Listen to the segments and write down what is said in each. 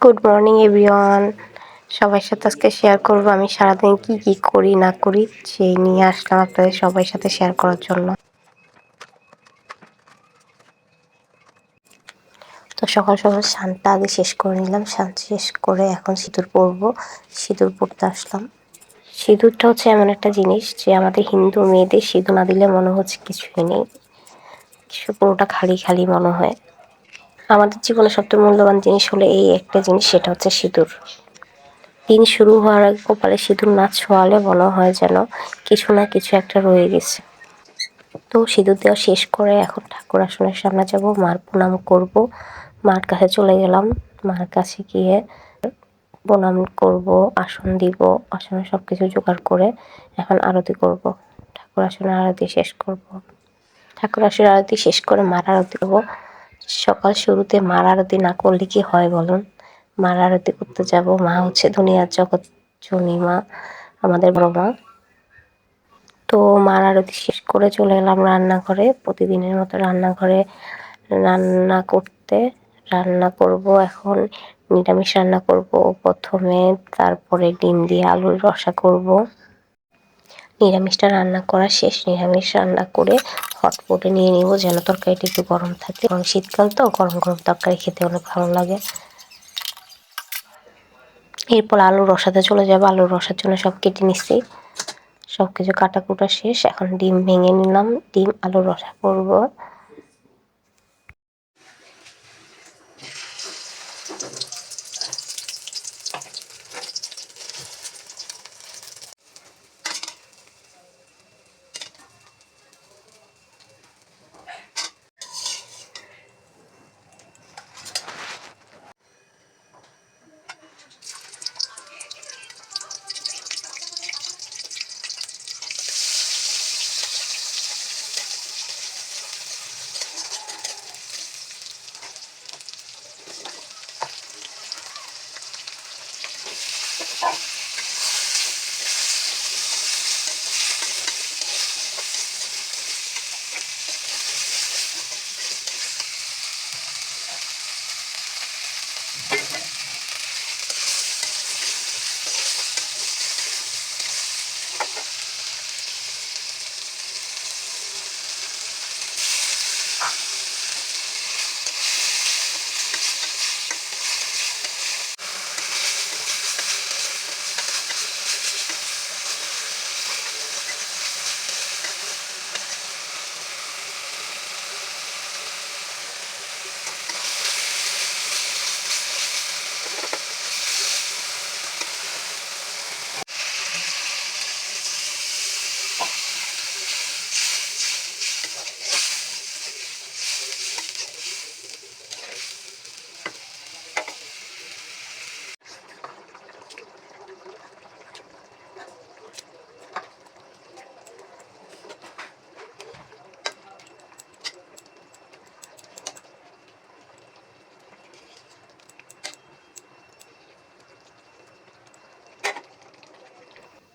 Good morning everyone. সবার সাথে আজকে শেয়ার করব আমি সারাদিন কি করি না করি, সেই নিয়ে আসলাম আপনাদের সবার সাথে শেয়ার করার জন্য। তো সকাল সকাল স্নানটা আগে শেষ করে নিলাম। স্নান শেষ করে এখন সিঁদুর পরবো। সিঁদুর পরতে আসলাম। সিঁদুরটা হচ্ছে এমন একটা জিনিস যে আমাদের হিন্দু মেয়েদের সিঁদুর না দিলে মনে হচ্ছে কিছুই নেই, কিছু পুরোটা খালি খালি মনে হয়। আমাদের জীবনে সবচেয়ে মূল্যবান জিনিস হলো এই একটা জিনিস, সেটা হচ্ছে সিঁদুর। দিন শুরু হওয়ার আগে কপালে সিঁদুর না ছোঁয়ালে মনে হয় যেন কিছু না কিছু একটা রয়ে গেছে। তো সিঁদুর দেওয়া শেষ করে এখন ঠাকুর আসনের সামনে যাব, মার প্রণাম করব। মার কাছে চলে গেলাম। মার কাছে গিয়ে প্রণাম করব, আসন দিব, আসনে সব কিছু জোগাড় করে এখন আরতি করব। ঠাকুর আসনের আরতি শেষ করব। ঠাকুর আসনের আরতি শেষ করে মার আরতি করবো। সকাল শুরুতে মার আরতি না করলে কি হয় বলুন? মার আরতি করতে যাব। মা হচ্ছে দুনিয়ার জগৎ জননী মা, আমাদের বড় মা। তো মার আরতি শেষ করে চলে এলাম রান্নাঘরে। প্রতিদিনের মতো রান্নাঘরে রান্না করতে। রান্না করব এখন, নিরামিষ রান্না করব প্রথমে, তারপরে ডিম দিয়ে আলুর রসা করব। নিরামিষটা রান্না করা শেষ। নিরামিষ রান্না করে হটপটে নিয়ে নিব যেন তরকারিটা একটু গরম থাকে, কারণ শীতকাল তো গরম গরম তরকারি খেতে অনেক ভালো লাগে। এরপর আলুর রসাতে চলে যাবো। আলুর রসার জন্য সব কেটে নিচ্ছি, সব কিছু কাটাকুটা শেষ। এখন ডিম ভেঙে নিলাম, ডিম আলুর রসা করব।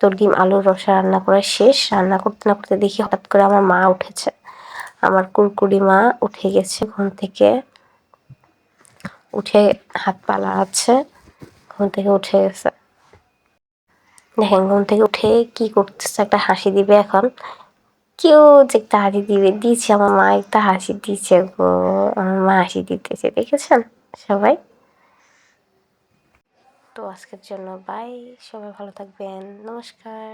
তো ডিম আলুর রসা রান্না করা শেষ। রান্না করতে না করতে দেখি হঠাৎ করে আমার মা উঠেছে। আমার কুড়কুড়ি মা উঠে গেছে ঘুম থেকে। উঠে হাত পা নাড়াচ্ছে, ঘুম থেকে উঠে গেছে। দেখেন ঘুম থেকে উঠে কি করতেছে, একটা হাসি দিবে এখন। কেউ যে একটা হাসি দিয়েছে, আমার মা একটা হাসি দিয়েছে গো। আমার মা হাসি দিতেছে, দেখেছেন সবাই? তো আজকের জন্য বাই, সবাই ভালো থাকবেন, নমস্কার।